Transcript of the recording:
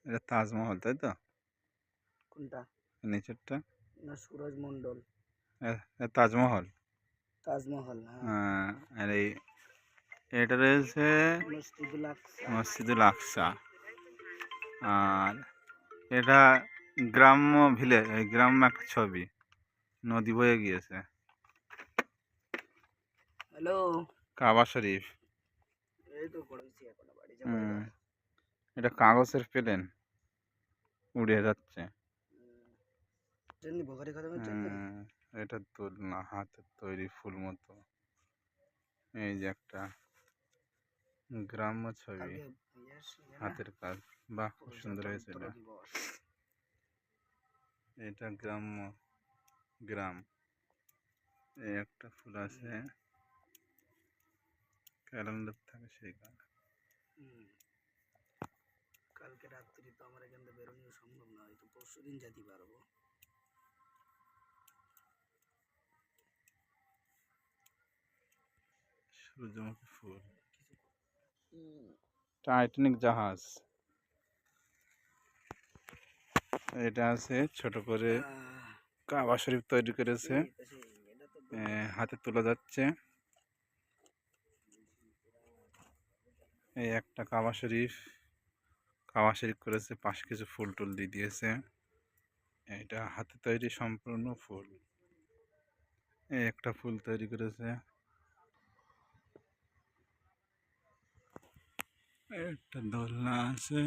এটা তাজমহল, তাই তো? কোনটা? নিচেরটা? না, সুরজ মন্ডল। তাজমহল। তাজমহল, হ্যাঁ। আর এটা রয়েছে মসজিদুল আকসা। মসজিদুল আকসা। আর এটা গ্রাম্য ভিলেজ, গ্রাম্য একটা ছবি, নদী বয়ে গিয়েছে। হ্যালো। কাবা শরীফ। এই তো পড়েছি, এখন বাড়ি যাবো হুম, এবার। এটা কাগজের প্লেন উড়ে যাচ্ছে। জন্য বোখারি খতমের জন্য। হুম, এটা দোলনা, হাতের তৈরি ফুল মতো। এই যে একটা গ্রাম্য ছবি, কালকে ইয়ে না, হাতের কাজ। বাহ, খুব সুন্দর হয়েছে প্রজাতন্ত্র এটা। দিবস। এটা গ্রাম্য, গ্রাম। এই একটা ফুল আছে, ক্যালেন্ডার থাকে সেই কালার। হুম, কালকে রাত্রি তো আমার এখান থেকে বেরোনো সম্ভব না, হয়তো পরশু দিন যেতে পারবো। সূর্যমুখী ফুল। হুম। টাইটানিক জাহাজ। এটা আছে ছোট করে, কাবা শরীফ তৈরি করেছে, এটা তো বললাম। হাতে তোলা যাচ্ছে। এই একটা কাবা শরীফ, কাবা শরীফ করেছে, পাশে কিছু ফুল টুল দিয়ে দিয়েছে। এটা হাতে তৈরি সম্পূর্ণ ফুল। এই একটা ফুল তৈরি করেছে। একটা দোলনা আছে।